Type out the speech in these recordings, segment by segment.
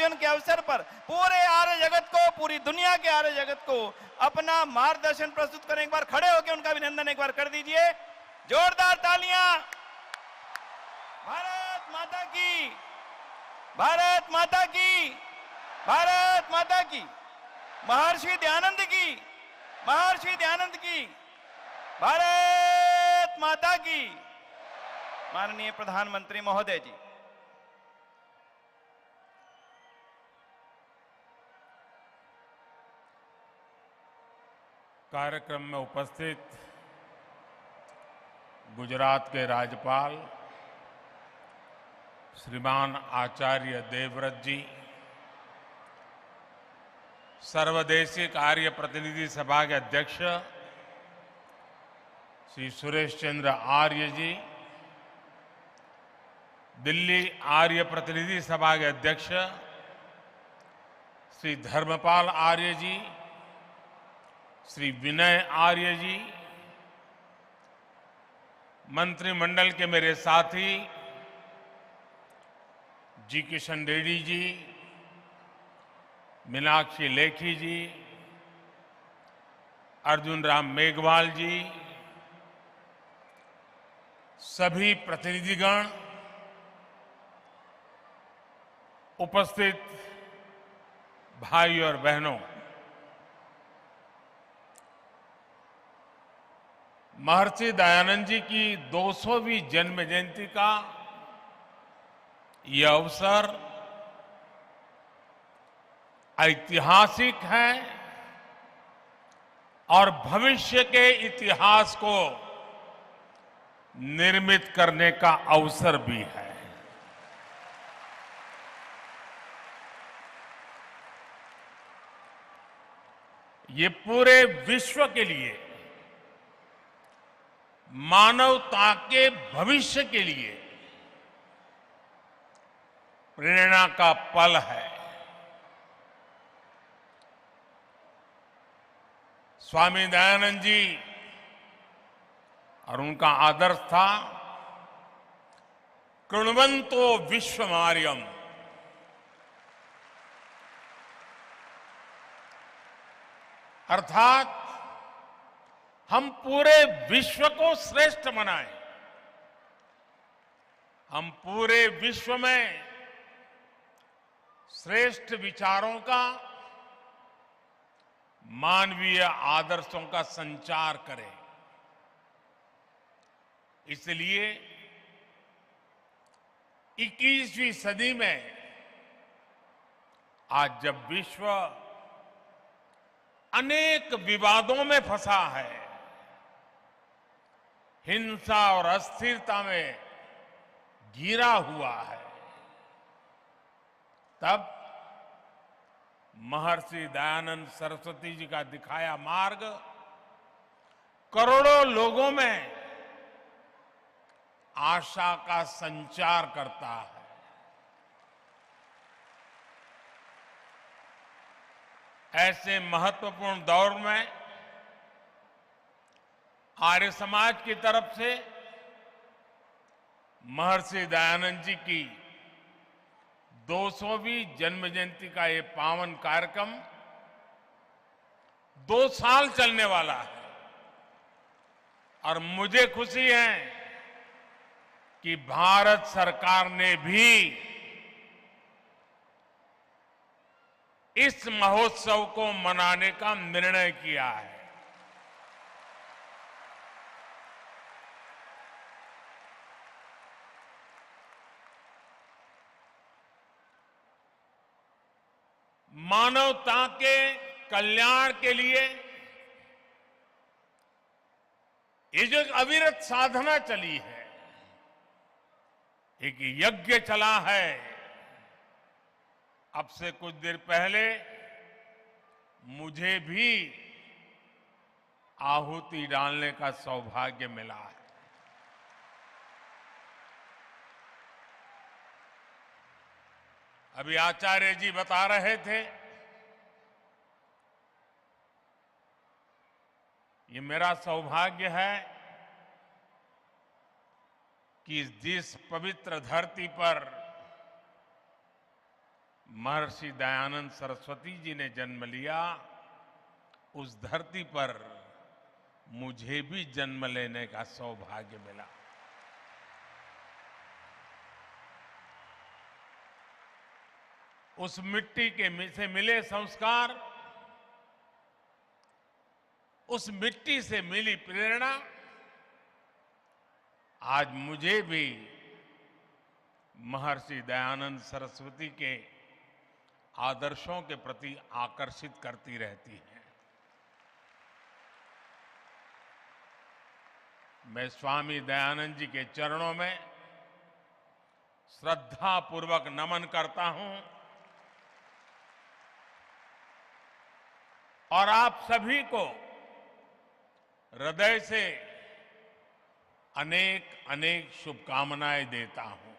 आयोजन के अवसर पर पूरे आर्य जगत को, पूरी दुनिया के आर्य जगत को अपना मार्गदर्शन प्रस्तुत करें। एक बार खड़े होकर उनका अभिनंदन एक बार कर दीजिए, जोरदार तालियां। भारत माता की, भारत माता की, भारत माता की। महर्षि दयानंद की, महर्षि दयानंद की, भारत माता की। माननीय प्रधानमंत्री महोदय जी, कार्यक्रम में उपस्थित गुजरात के राज्यपाल श्रीमान आचार्य देवव्रत जी, सर्वदेशिक आर्य प्रतिनिधि सभा के अध्यक्ष श्री सुरेश चंद्र आर्य जी, दिल्ली आर्य प्रतिनिधि सभा के अध्यक्ष श्री धर्मपाल आर्य जी, श्री विनय आर्य जी, मंत्रिमंडल के मेरे साथी जी किशन रेड्डी जी, मीनाक्षी लेखी जी, अर्जुन राम मेघवाल जी, सभी प्रतिनिधिगण, उपस्थित भाई और बहनों, महर्षि दयानंद जी की 200वीं जन्म जयंती का यह अवसर ऐतिहासिक है और भविष्य के इतिहास को निर्मित करने का अवसर भी है। ये पूरे विश्व के लिए, मानवता के भविष्य के लिए प्रेरणा का पल है। स्वामी दयानंद जी और उनका आदर्श था कृण्वन्तो विश्वमार्यम, अर्थात हम पूरे विश्व को श्रेष्ठ बनाएं, हम पूरे विश्व में श्रेष्ठ विचारों का, मानवीय आदर्शों का संचार करें। इसलिए 21वीं सदी में आज जब विश्व अनेक विवादों में फंसा है, हिंसा और अस्थिरता में घिरा हुआ है, तब महर्षि दयानंद सरस्वती जी का दिखाया मार्ग करोड़ों लोगों में आशा का संचार करता है। ऐसे महत्वपूर्ण दौर में आर्य समाज की तरफ से महर्षि दयानंद जी की 200वीं जन्म जयंती का ये पावन कार्यक्रम 2 साल चलने वाला है और मुझे खुशी है कि भारत सरकार ने भी इस महोत्सव को मनाने का निर्णय किया है। मानवता के कल्याण के लिए ये जो अविरत साधना चली है, एक यज्ञ चला है। अब से कुछ देर पहले मुझे भी आहुति डालने का सौभाग्य मिला है। अभी आचार्य जी बता रहे थे, ये मेरा सौभाग्य है कि जिस पवित्र धरती पर महर्षि दयानंद सरस्वती जी ने जन्म लिया, उस धरती पर मुझे भी जन्म लेने का सौभाग्य मिला। उस मिट्टी के से मिले संस्कार, उस मिट्टी से मिली प्रेरणा आज मुझे भी महर्षि दयानंद सरस्वती के आदर्शों के प्रति आकर्षित करती रहती है। मैं स्वामी दयानंद जी के चरणों में श्रद्धापूर्वक नमन करता हूं और आप सभी को हृदय से अनेक अनेक शुभकामनाएं देता हूं।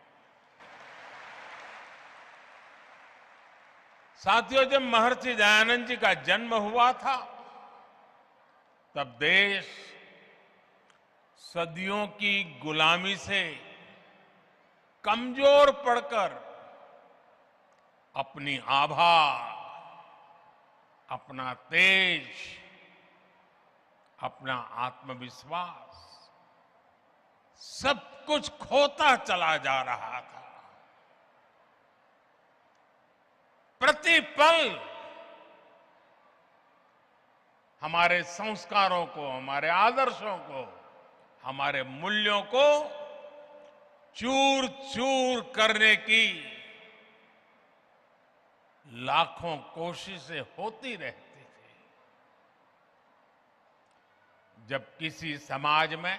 साथियों, जब महर्षि दयानंद जी का जन्म हुआ था तब देश सदियों की गुलामी से कमजोर पड़कर अपनी आभा, अपना तेज, अपना आत्मविश्वास सब कुछ खोता चला जा रहा था। प्रतिपल हमारे संस्कारों को, हमारे आदर्शों को, हमारे मूल्यों को चूर चूर करने की लाखों कोशिशें होती रहती थी। जब किसी समाज में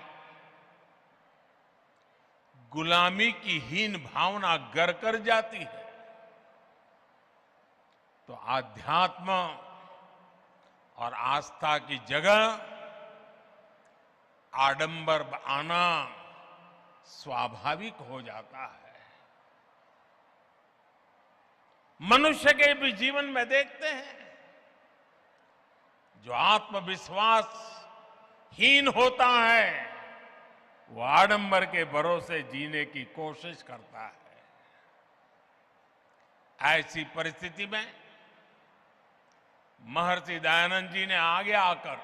गुलामी की हीन भावना गर कर जाती है तो आध्यात्म और आस्था की जगह आडंबर आना स्वाभाविक हो जाता है। मनुष्य के भी जीवन में देखते हैं, जो आत्मविश्वास हीन होता है वो आडंबर के भरोसे जीने की कोशिश करता है। ऐसी परिस्थिति में महर्षि दयानंद जी ने आगे आकर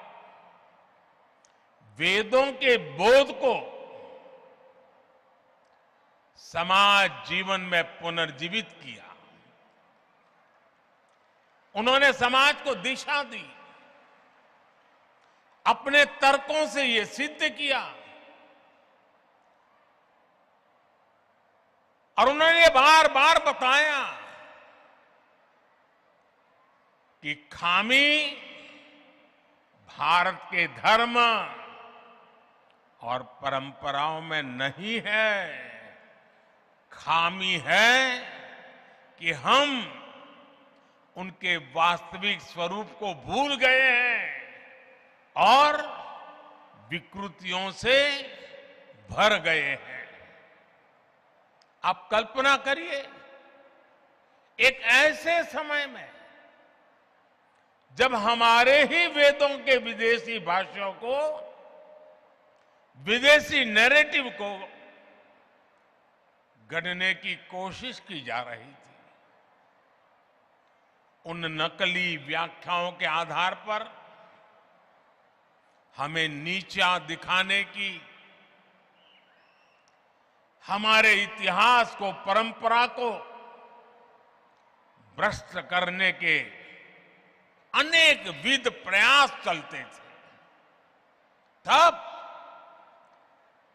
वेदों के बोध को समाज जीवन में पुनर्जीवित किया। उन्होंने समाज को दिशा दी, अपने तर्कों से यह सिद्ध किया और उन्होंने बार बार बताया कि खामी भारत के धर्म और परंपराओं में नहीं है, खामी है कि हम उनके वास्तविक स्वरूप को भूल गए हैं और विकृतियों से भर गए हैं। आप कल्पना करिए, एक ऐसे समय में जब हमारे ही वेदों के विदेशी भाषाओं को, विदेशी नैरेटिव को गढ़ने की कोशिश की जा रही थी, उन नकली व्याख्याओं के आधार पर हमें नीचा दिखाने की, हमारे इतिहास को, परंपरा को भ्रष्ट करने के अनेक विध प्रयास चलते थे। तब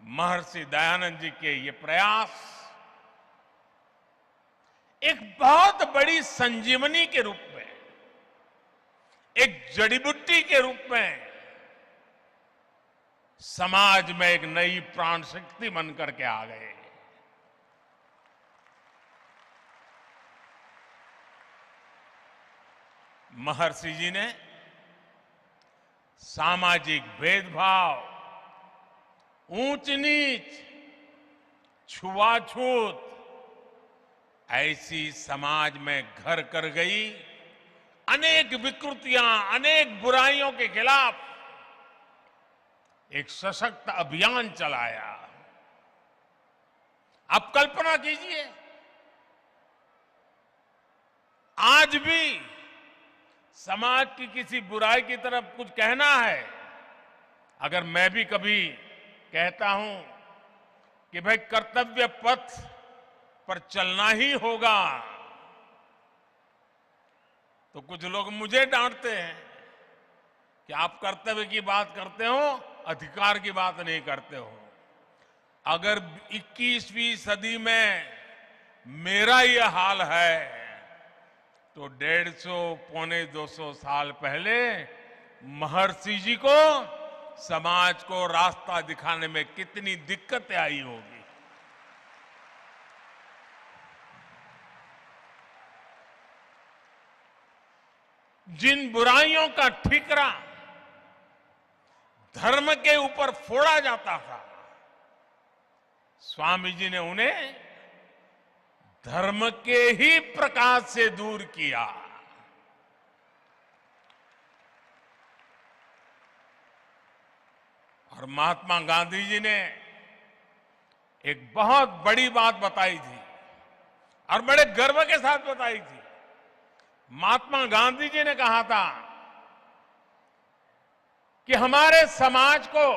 महर्षि दयानंद जी के ये प्रयास एक बहुत बड़ी संजीवनी के रूप में, एक जड़ी बूटी के रूप में समाज में एक नई प्राण शक्ति बनकर के आ गए। महर्षि जी ने सामाजिक भेदभाव, ऊंच नीच, छुआछूत ऐसी समाज में घर कर गई अनेक विकृतियां, अनेक बुराइयों के खिलाफ एक सशक्त अभियान चलाया। आप कल्पना कीजिए, आज भी समाज की किसी बुराई की तरफ कुछ कहना है, अगर मैं भी कभी कहता हूं कि भाई कर्तव्य पथ पर चलना ही होगा, तो कुछ लोग मुझे डांटते हैं कि आप कर्तव्य की बात करते हो, अधिकार की बात नहीं करते हो। अगर 21वीं सदी में मेरा यह हाल है, तो 150 पौने 200 साल पहले महर्षि जी को समाज को रास्ता दिखाने में कितनी दिक्कतें आई होगी। जिन बुराइयों का ठीकरा धर्म के ऊपर फोड़ा जाता था, स्वामी जी ने उन्हें धर्म के ही प्रकाश से दूर किया। और महात्मा गांधी जी ने एक बहुत बड़ी बात बताई थी और बड़े गर्व के साथ बताई थी। महात्मा गांधी जी ने कहा था कि हमारे समाज को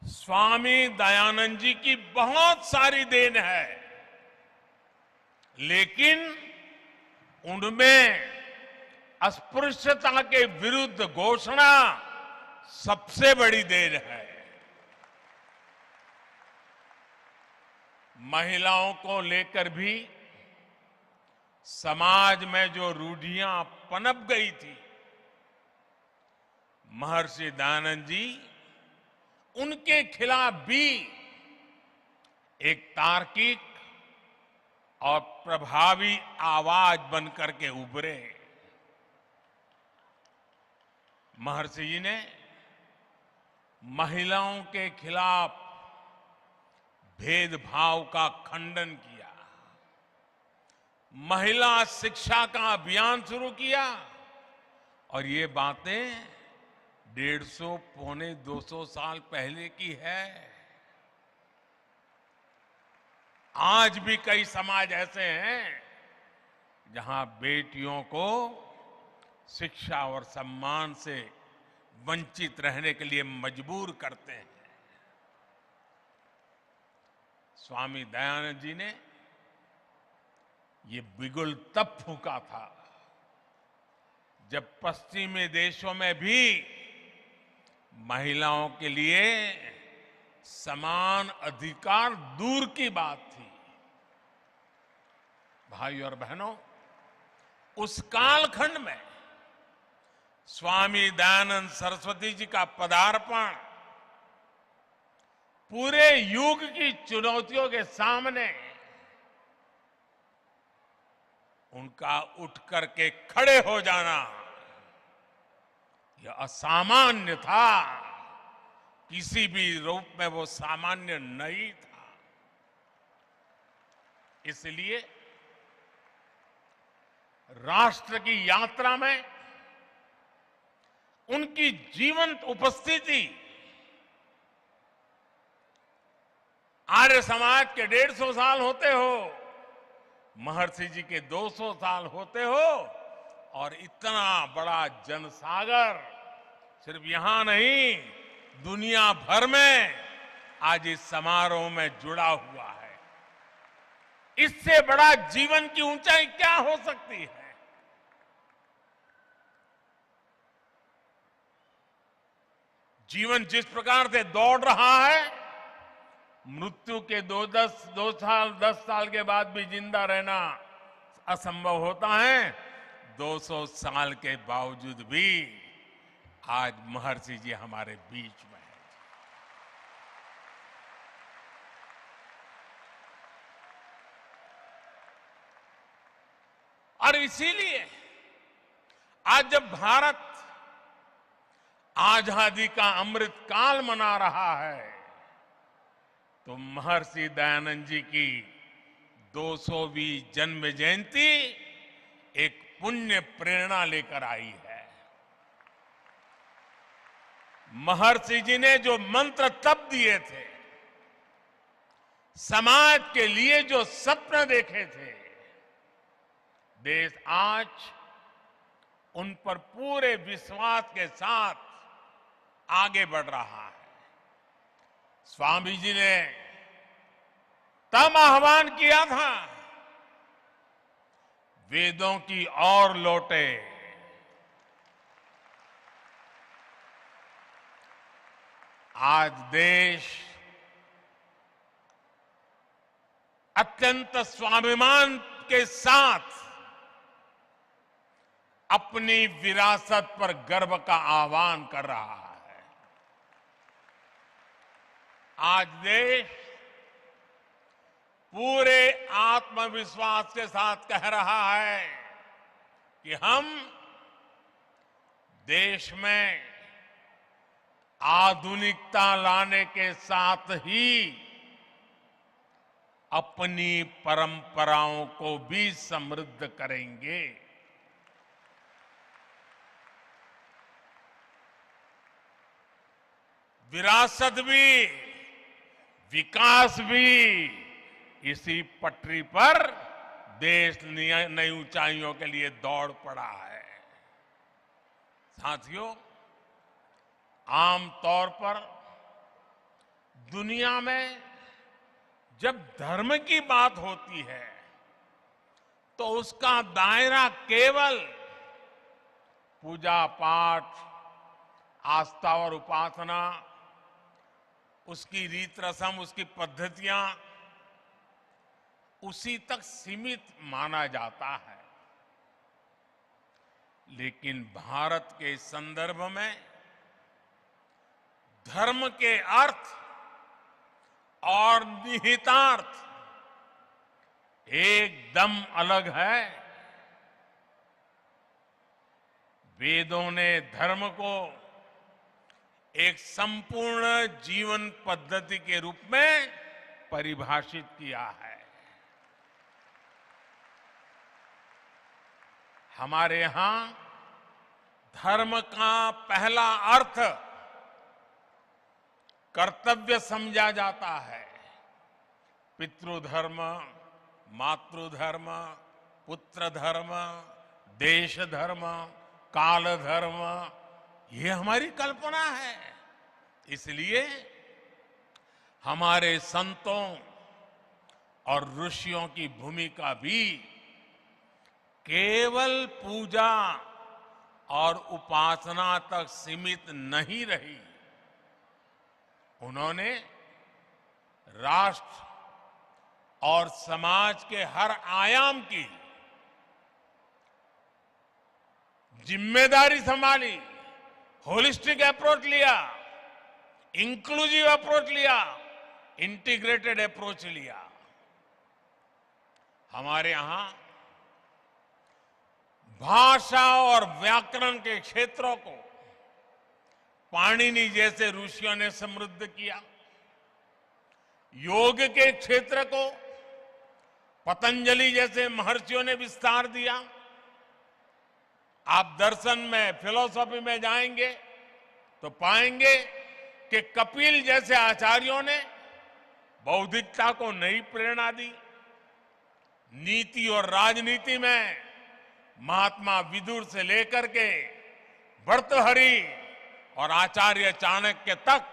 स्वामी दयानंद जी की बहुत सारी देन है, लेकिन उनमें अस्पृश्यता के विरुद्ध घोषणा सबसे बड़ी देन है। महिलाओं को लेकर भी समाज में जो रूढ़ियां पनप गई थी, महर्षि दयानंद जी उनके खिलाफ भी एक तार्किक और प्रभावी आवाज बनकर के उभरे। महर्षि जी ने महिलाओं के खिलाफ भेदभाव का खंडन किया, महिला शिक्षा का अभियान शुरू किया, और ये बातें 150 पौने 200 साल पहले की है। आज भी कई समाज ऐसे हैं जहां बेटियों को शिक्षा और सम्मान से वंचित रहने के लिए मजबूर करते हैं। स्वामी दयानंद जी ने ये बिगुल तब फूंका था जब पश्चिमी देशों में भी महिलाओं के लिए समान अधिकार दूर की बात थी। भाई और बहनों, उस कालखंड में स्वामी दयानंद सरस्वती जी का पदार्पण पूरे युग की चुनौतियों के सामने उनका उठ करके खड़े हो जाना यह असामान्य था। किसी भी रूप में वो सामान्य नहीं था। इसलिए राष्ट्र की यात्रा में उनकी जीवंत उपस्थिति, आर्य समाज के 150 साल होते हो, महर्षि जी के 200 साल होते हो, और इतना बड़ा जनसागर सिर्फ यहां नहीं, दुनिया भर में आज इस समारोह में जुड़ा हुआ है। इससे बड़ा जीवन की ऊंचाई क्या हो सकती है? जीवन जिस प्रकार से दौड़ रहा है, मृत्यु के 10 साल के बाद भी जिंदा रहना असंभव होता है। 200 साल के बावजूद भी आज महर्षि जी हमारे बीच में हैं। और इसीलिए आज जब भारत आजादी का अमृत काल मना रहा है, तो महर्षि दयानंद जी की 200वीं जन्म जयंती एक पुण्य प्रेरणा लेकर आई है। महर्षि जी ने जो मंत्र तब दिए थे, समाज के लिए जो सपने देखे थे, देश आज उन पर पूरे विश्वास के साथ आगे बढ़ रहा है। स्वामी जी ने तब आह्वान किया था, वेदों की ओर लौटे। आज देश अत्यंत स्वाभिमान के साथ अपनी विरासत पर गर्व का आह्वान कर रहा है। आज देश पूरे आत्मविश्वास के साथ कह रहा है कि हम देश में आधुनिकता लाने के साथ ही अपनी परंपराओं को भी समृद्ध करेंगे। विरासत भी, विकास भी, इसी पटरी पर देश नई ऊंचाइयों के लिए दौड़ पड़ा है। साथियों, आमतौर पर दुनिया में जब धर्म की बात होती है तो उसका दायरा केवल पूजा पाठ, आस्था और उपासना, उसकी रीत रस्म, उसकी पद्धतियां, उसी तक सीमित माना जाता है। लेकिन भारत के संदर्भ में धर्म के अर्थ और निहितार्थ एकदम अलग है। वेदों ने धर्म को एक संपूर्ण जीवन पद्धति के रूप में परिभाषित किया है। हमारे यहां धर्म का पहला अर्थ कर्तव्य समझा जाता है। पितृधर्म, मातृधर्म, पुत्र धर्म, देश धर्म, काल धर्म, ये हमारी कल्पना है। इसलिए हमारे संतों और ऋषियों की भूमिका भी केवल पूजा और उपासना तक सीमित नहीं रही। उन्होंने राष्ट्र और समाज के हर आयाम की जिम्मेदारी संभाली, होलिस्टिक अप्रोच लिया, इंक्लूसिव अप्रोच लिया, इंटीग्रेटेड अप्रोच लिया। हमारे यहां भाषा और व्याकरण के क्षेत्रों को पाणिनि जैसे ऋषियों ने समृद्ध किया। योग के क्षेत्र को पतंजलि जैसे महर्षियों ने विस्तार दिया। आप दर्शन में, फिलॉसफी में जाएंगे तो पाएंगे कि कपिल जैसे आचार्यों ने बौद्धिकता को नई प्रेरणा दी। नीति और राजनीति में महात्मा विदुर से लेकर के भर्तृहरि और आचार्य चाणक्य तक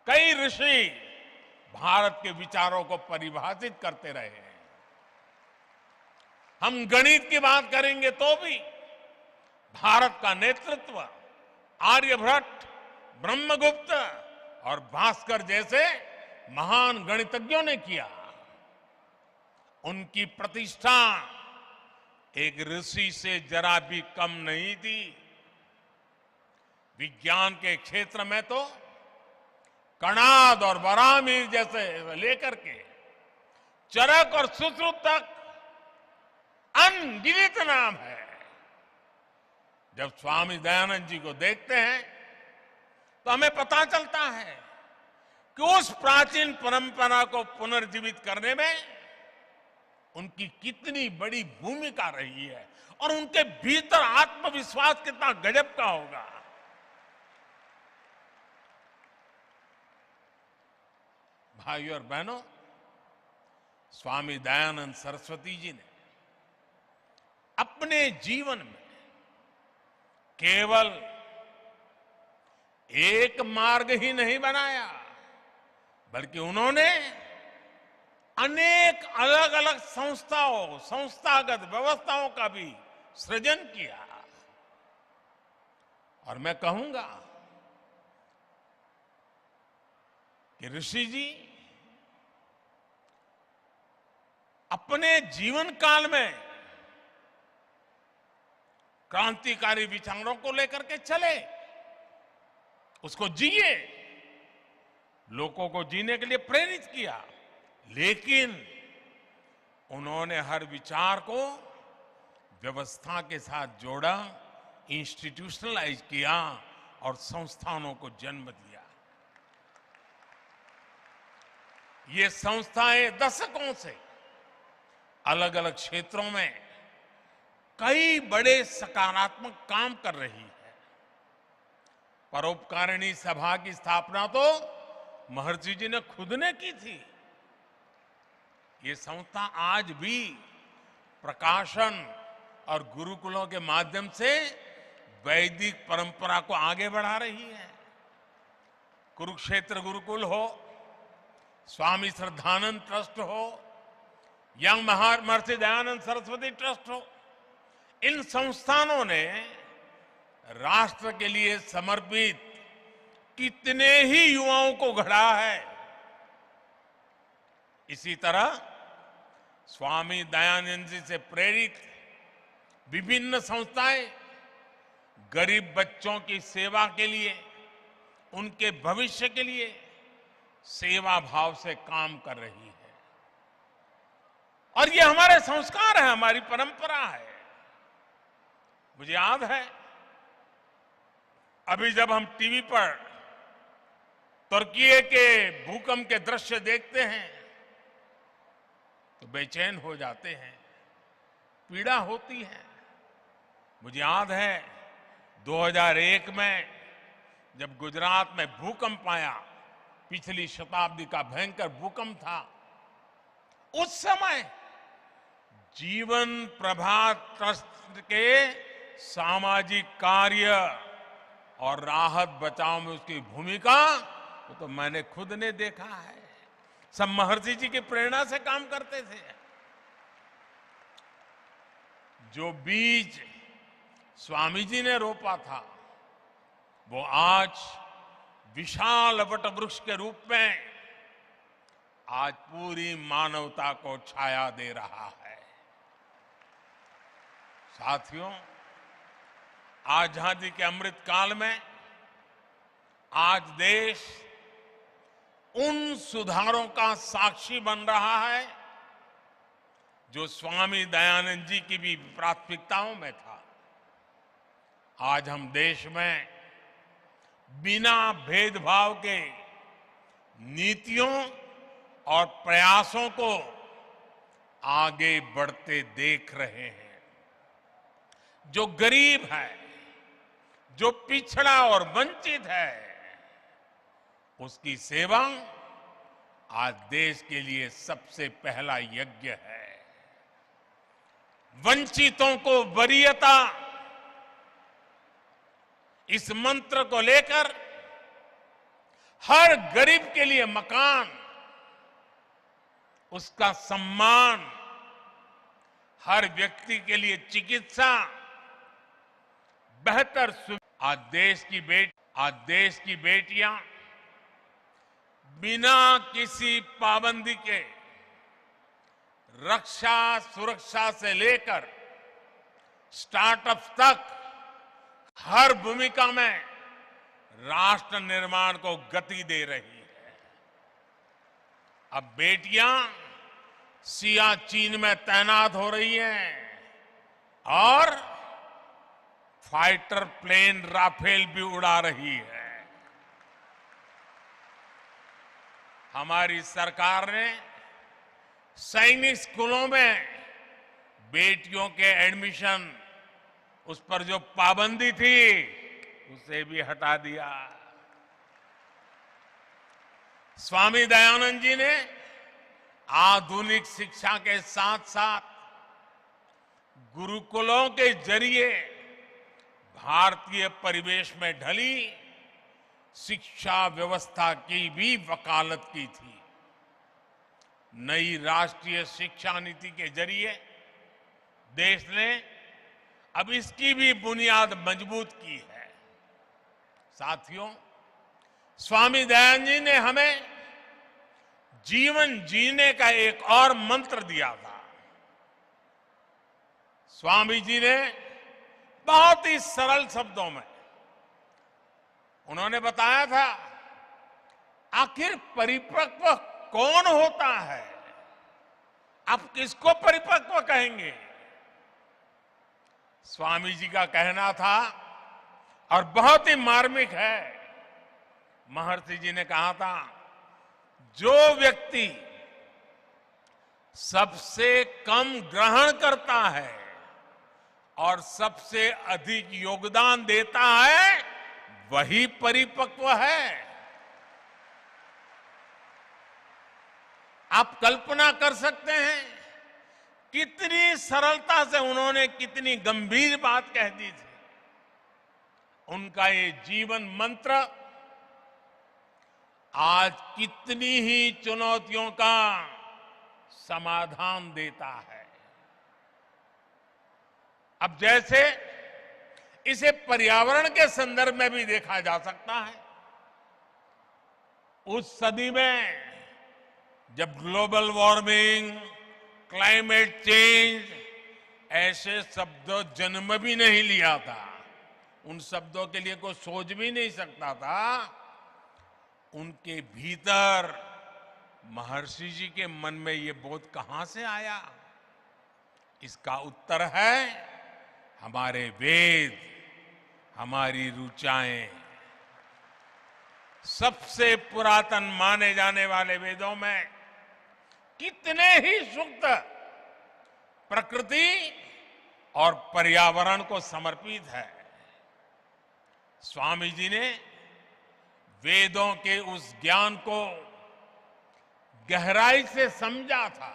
कई ऋषि भारत के विचारों को परिभाषित करते रहे हैं। हम गणित की बात करेंगे तो भी भारत का नेतृत्व आर्यभट्ट, ब्रह्मगुप्त और भास्कर जैसे महान गणितज्ञों ने किया। उनकी प्रतिष्ठा एक ऋषि से जरा भी कम नहीं थी। विज्ञान के क्षेत्र में तो कणाद और बरामीर जैसे लेकर के चरक और सुश्रुत तक अनगिनत नाम है। जब स्वामी दयानंद जी को देखते हैं तो हमें पता चलता है कि उस प्राचीन परंपरा को पुनर्जीवित करने में उनकी कितनी बड़ी भूमिका रही है और उनके भीतर आत्मविश्वास कितना गजब का होगा। भाइयों और बहनों, स्वामी दयानंद सरस्वती जी ने अपने जीवन में केवल एक मार्ग ही नहीं बनाया, बल्कि उन्होंने अनेक अलग अलग संस्थाओं, संस्थागत व्यवस्थाओं का भी सृजन किया। और मैं कहूंगा कि ऋषि जी अपने जीवन काल में क्रांतिकारी विचारों को लेकर के चले, उसको जिए, लोगों को जीने के लिए प्रेरित किया, लेकिन उन्होंने हर विचार को व्यवस्था के साथ जोड़ा, इंस्टीट्यूशनलाइज किया और संस्थानों को जन्म दिया। ये संस्थाएं दशकों से अलग अलग क्षेत्रों में कई बड़े सकारात्मक काम कर रही है। परोपकारिणी सभा की स्थापना तो महर्षि जी ने खुद ने की थी। ये संस्था आज भी प्रकाशन और गुरुकुलों के माध्यम से वैदिक परंपरा को आगे बढ़ा रही है। कुरुक्षेत्र गुरुकुल हो, स्वामी श्रद्धानंद ट्रस्ट हो, यंग महर्षि दयानंद सरस्वती ट्रस्ट हो, इन संस्थानों ने राष्ट्र के लिए समर्पित कितने ही युवाओं को गढ़ा है। इसी तरह स्वामी दयानंद जी से प्रेरित विभिन्न संस्थाएं गरीब बच्चों की सेवा के लिए, उनके भविष्य के लिए सेवा भाव से काम कर रही है। और ये हमारे संस्कार है, हमारी परंपरा है। मुझे याद है, अभी जब हम टीवी पर तुर्की के भूकंप के दृश्य देखते हैं तो बेचैन हो जाते हैं, पीड़ा होती है। मुझे याद है 2001 में जब गुजरात में भूकंप आया, पिछली शताब्दी का भयंकर भूकंप था, उस समय जीवन प्रभा ट्रस्ट के सामाजिक कार्य और राहत बचाव में उसकी भूमिका वो तो मैंने खुद ने देखा है। सब महर्षि जी की प्रेरणा से काम करते थे। जो बीज स्वामी जी ने रोपा था वो आज विशाल वट वृक्ष के रूप में आज पूरी मानवता को छाया दे रहा है। साथियों, आजादी के अमृत काल में आज देश उन सुधारों का साक्षी बन रहा है जो स्वामी दयानंद जी की भी प्राथमिकताओं में था। आज हम देश में बिना भेदभाव के नीतियों और प्रयासों को आगे बढ़ते देख रहे हैं। जो गरीब है, जो पिछड़ा और वंचित है, उसकी सेवा आज देश के लिए सबसे पहला यज्ञ है। वंचितों को वरीयता, इस मंत्र को लेकर हर गरीब के लिए मकान, उसका सम्मान, हर व्यक्ति के लिए चिकित्सा, बेहतर आज देश की बेटियां बिना किसी पाबंदी के रक्षा सुरक्षा से लेकर स्टार्टअप तक हर भूमिका में राष्ट्र निर्माण को गति दे रही है। अब बेटियां सियाचिन में तैनात हो रही हैं और फाइटर प्लेन राफेल भी उड़ा रही है। हमारी सरकार ने सैनिक स्कूलों में बेटियों के एडमिशन, उस पर जो पाबंदी थी उसे भी हटा दिया। स्वामी दयानंद जी ने आधुनिक शिक्षा के साथ साथ गुरुकुलों के जरिए भारतीय परिवेश में ढली शिक्षा व्यवस्था की भी वकालत की थी। नई राष्ट्रीय शिक्षा नीति के जरिए देश ने अब इसकी भी बुनियाद मजबूत की है। साथियों, स्वामी दयानंद जी ने हमें जीवन जीने का एक और मंत्र दिया था। स्वामी जी ने बहुत ही सरल शब्दों में उन्होंने बताया था, आखिर परिपक्व कौन होता है? आप किसको परिपक्व कहेंगे? स्वामी जी का कहना था, और बहुत ही मार्मिक है, महर्षि जी ने कहा था, जो व्यक्ति सबसे कम ग्रहण करता है और सबसे अधिक योगदान देता है, वही परिपक्व है। आप कल्पना कर सकते हैं कितनी सरलता से उन्होंने कितनी गंभीर बात कह दी थी। उनका ये जीवन मंत्र आज कितनी ही चुनौतियों का समाधान देता है। अब जैसे इसे पर्यावरण के संदर्भ में भी देखा जा सकता है। उस सदी में जब ग्लोबल वार्मिंग, क्लाइमेट चेंज ऐसे शब्द जन्म भी नहीं लिया था, उन शब्दों के लिए कोई सोच भी नहीं सकता था, उनके भीतर महर्षि जी के मन में ये बोध कहां से आया? इसका उत्तर है हमारे वेद, हमारी ऋचाएं। सबसे पुरातन माने जाने वाले वेदों में कितने ही सूक्त प्रकृति और पर्यावरण को समर्पित है। स्वामी जी ने वेदों के उस ज्ञान को गहराई से समझा था।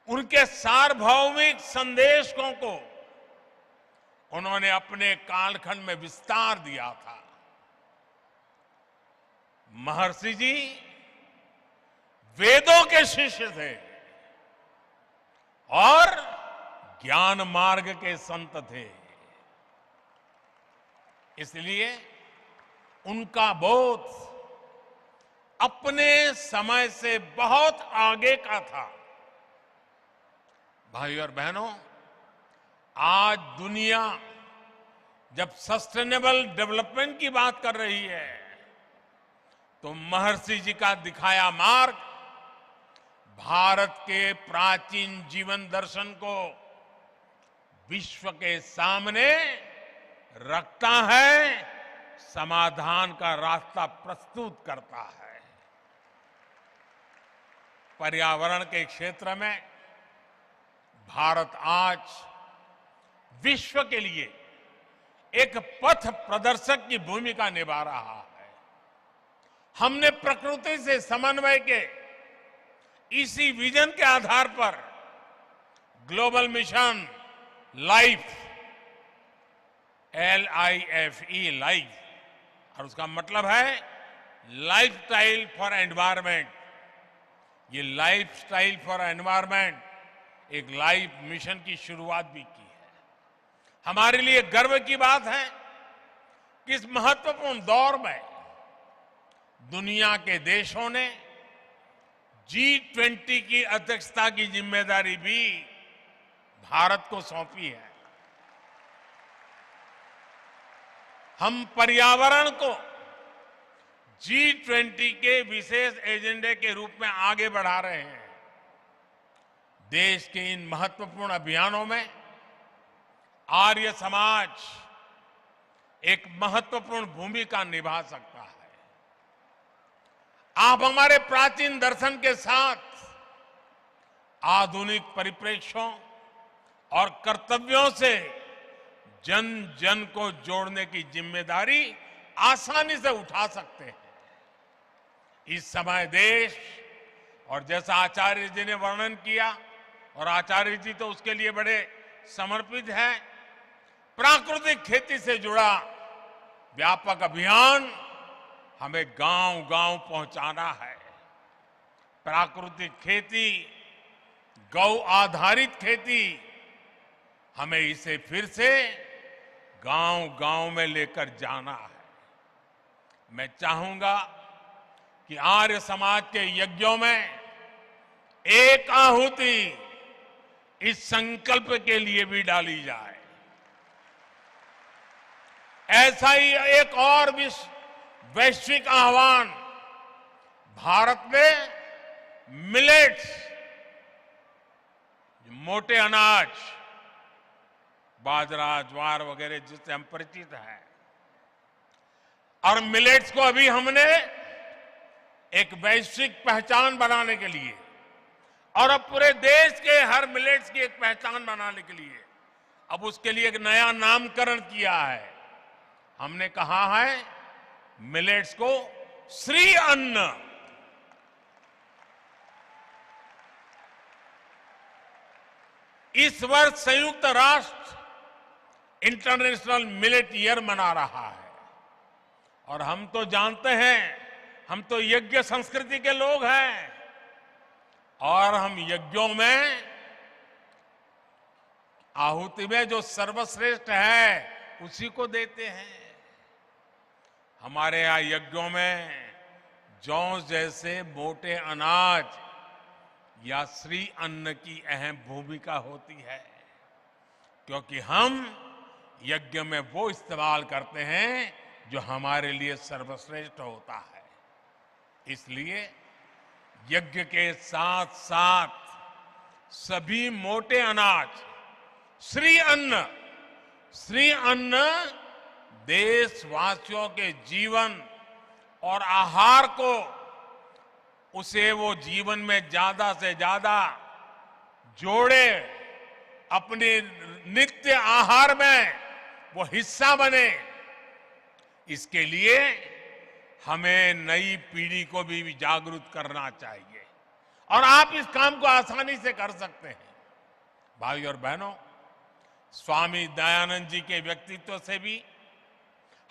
उनके सार्वभौमिक संदेशों को उन्होंने अपने कालखंड में विस्तार दिया था। महर्षि जी वेदों के शिष्य थे और ज्ञान मार्ग के संत थे। इसलिए उनका बोध अपने समय से बहुत आगे का था। भाई और बहनों, आज दुनिया जब सस्टेनेबल डेवलपमेंट की बात कर रही है, तो महर्षि जी का दिखाया मार्ग भारत के प्राचीन जीवन दर्शन को विश्व के सामने रखता है, समाधान का रास्ता प्रस्तुत करता है। पर्यावरण के क्षेत्र में भारत आज विश्व के लिए एक पथ प्रदर्शक की भूमिका निभा रहा है। हमने प्रकृति से समन्वय के इसी विजन के आधार पर global mission life, LIFE, life, और उसका मतलब है लाइफस्टाइल फॉर एनवायरमेंट। ये लाइफस्टाइल फॉर एनवायरमेंट एक लाइफ मिशन की शुरुआत भी की है। हमारे लिए गर्व की बात है कि इस महत्वपूर्ण दौर में दुनिया के देशों ने G20 की अध्यक्षता की जिम्मेदारी भी भारत को सौंपी है। हम पर्यावरण को G20 के विशेष एजेंडे के रूप में आगे बढ़ा रहे हैं। देश के इन महत्वपूर्ण अभियानों में आर्य समाज एक महत्वपूर्ण भूमिका निभा सकता है। आप हमारे प्राचीन दर्शन के साथ आधुनिक परिप्रेक्ष्यों और कर्तव्यों से जन जन को जोड़ने की जिम्मेदारी आसानी से उठा सकते हैं। इस समय देश, और जैसा आचार्य जी ने वर्णन किया, और आचार्य जी तो उसके लिए बड़े समर्पित हैं। प्राकृतिक खेती से जुड़ा व्यापक अभियान हमें गांव-गांव पहुंचाना है। प्राकृतिक खेती, गौ आधारित खेती, हमें इसे फिर से गांव-गांव में लेकर जाना है। मैं चाहूंगा कि आर्य समाज के यज्ञों में एक आहुति इस संकल्प के लिए भी डाली जाए। ऐसा ही एक और वैश्विक आह्वान भारत में मिलेट्स, मोटे अनाज, बाजरा, ज्वार वगैरह जिससे हम परिचित हैं, और मिलेट्स को अभी हमने एक वैश्विक पहचान बनाने के लिए और अब पूरे देश के हर मिलेट्स की एक पहचान बनाने के लिए अब उसके लिए एक नया नामकरण किया है। हमने कहा है मिलेट्स को श्री अन्न। इस वर्ष संयुक्त राष्ट्र इंटरनेशनल मिलेट ईयर मना रहा है और हम तो जानते हैं, हम तो यज्ञ संस्कृति के लोग हैं और हम यज्ञों में आहुति में जो सर्वश्रेष्ठ है उसी को देते हैं। हमारे यहां यज्ञों में जौ जैसे मोटे अनाज या श्री अन्न की अहम भूमिका होती है, क्योंकि हम यज्ञ में वो इस्तेमाल करते हैं जो हमारे लिए सर्वश्रेष्ठ होता है। इसलिए यज्ञ के साथ साथ सभी मोटे अनाज, श्री अन्न देशवासियों के जीवन और आहार को, उसे वो जीवन में ज्यादा से ज्यादा जोड़े, अपने नित्य आहार में वो हिस्सा बने। इसके लिए हमें नई पीढ़ी को भी जागरूक करना चाहिए और आप इस काम को आसानी से कर सकते हैं। भाई और बहनों, स्वामी दयानंद जी के व्यक्तित्व से भी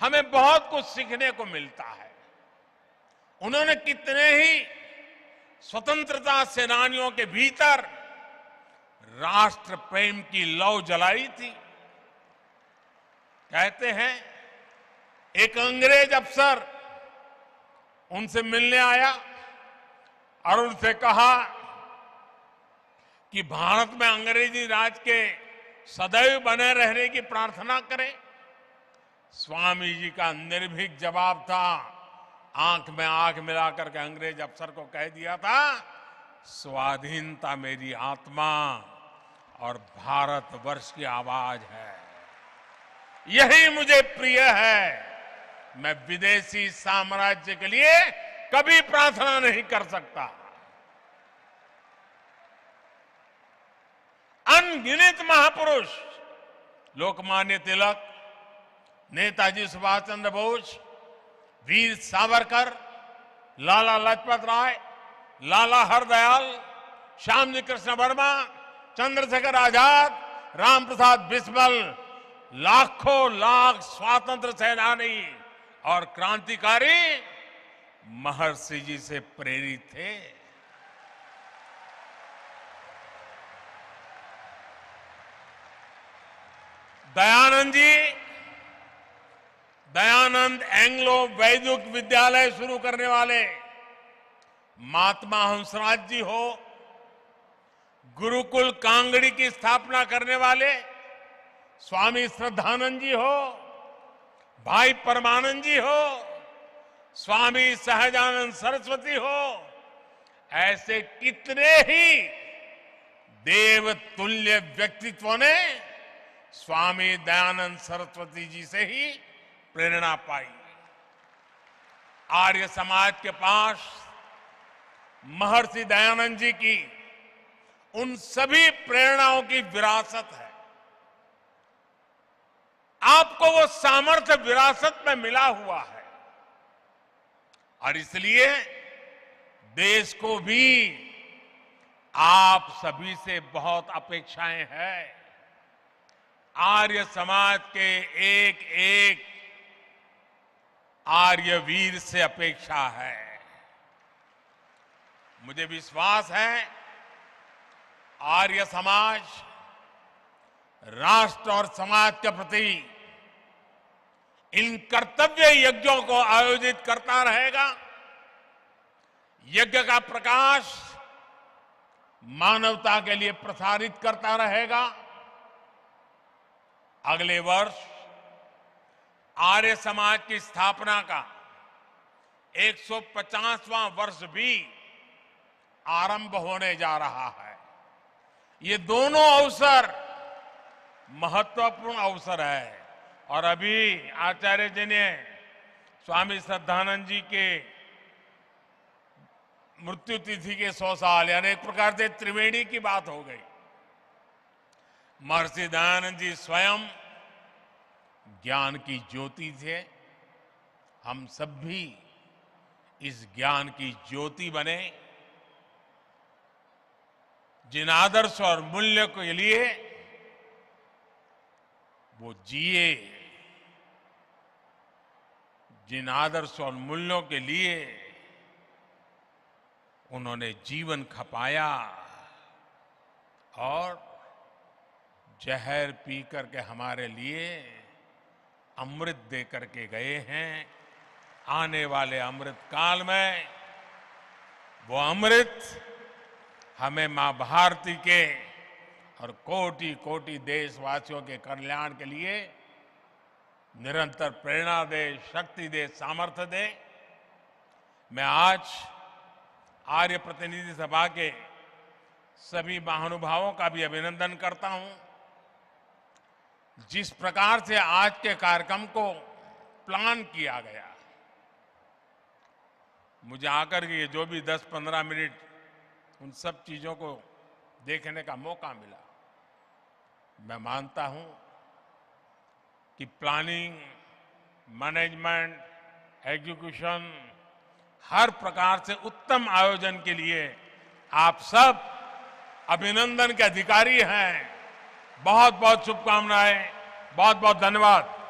हमें बहुत कुछ सीखने को मिलता है। उन्होंने कितने ही स्वतंत्रता सेनानियों के भीतर राष्ट्र प्रेम की लौ जलाई थी। कहते हैं एक अंग्रेज अफसर उनसे मिलने आया और उनसे कहा कि भारत में अंग्रेजी राज के सदैव बने रहने की प्रार्थना करें। स्वामी जी का निर्भीक जवाब था, आंख में आंख मिलाकर के अंग्रेज अफसर को कह दिया था, स्वाधीनता मेरी आत्मा और भारतवर्ष की आवाज है, यही मुझे प्रिय है। मैं विदेशी साम्राज्य के लिए कभी प्रार्थना नहीं कर सकता। अनगिनत महापुरुष, लोकमान्य तिलक, नेताजी सुभाष चंद्र बोस, वीर सावरकर, लाला लाजपत राय, लाला हरदयाल, श्यामजी कृष्ण वर्मा, चंद्रशेखर आजाद, राम प्रसाद बिस्मिल, लाखों लाख स्वातंत्र सेनानी और क्रांतिकारी महर्षि जी से प्रेरित थे। दयानंद एंग्लो वैदिक विद्यालय शुरू करने वाले महात्मा हंसराज जी हो, गुरुकुल कांगड़ी की स्थापना करने वाले स्वामी श्रद्धानंद जी हो, भाई परमानंद जी हो, स्वामी सहजानंद सरस्वती हो, ऐसे कितने ही देवतुल्य व्यक्तित्वों ने स्वामी दयानंद सरस्वती जी से ही प्रेरणा पाई। आर्य समाज के पास महर्षि दयानंद जी की उन सभी प्रेरणाओं की विरासत है। आपको वो सामर्थ्य विरासत में मिला हुआ है और इसलिए देश को भी आप सभी से बहुत अपेक्षाएं हैं। आर्य समाज के एक एक आर्य वीर से अपेक्षा है। मुझे विश्वास है आर्य समाज राष्ट्र और समाज के प्रति इन कर्तव्य यज्ञों को आयोजित करता रहेगा। यज्ञ का प्रकाश मानवता के लिए प्रसारित करता रहेगा। अगले वर्ष आर्य समाज की स्थापना का 150वां वर्ष भी आरंभ होने जा रहा है। ये दोनों अवसर महत्वपूर्ण अवसर है। और अभी आचार्य जी ने स्वामी श्रद्धानंद जी के मृत्यु तिथि के 100 साल यानी एक प्रकार से त्रिवेणी की बात हो गई। महर्षि दयानंद जी स्वयं ज्ञान की ज्योति थे। हम सब भी इस ज्ञान की ज्योति बने। जिन आदर्श और मूल्य के लिए वो जिए, जिन आदर्श और मूल्यों के लिए उन्होंने जीवन खपाया और जहर पी करके हमारे लिए अमृत दे करके गए हैं। आने वाले अमृत काल में वो अमृत हमें मां भारती के और कोटि कोटि देशवासियों के कल्याण के लिए निरंतर प्रेरणा दे, शक्ति दे, सामर्थ्य दे। मैं आज आर्य प्रतिनिधि सभा के सभी महानुभावों का भी अभिनंदन करता हूं। जिस प्रकार से आज के कार्यक्रम को प्लान किया गया, मुझे आकर के जो भी 10-15 मिनट उन सब चीजों को देखने का मौका मिला, मैं मानता हूं कि प्लानिंग, मैनेजमेंट, एग्जीक्यूशन हर प्रकार से उत्तम आयोजन के लिए आप सब अभिनंदन के अधिकारी हैं। बहुत बहुत शुभकामनाएं, बहुत बहुत धन्यवाद।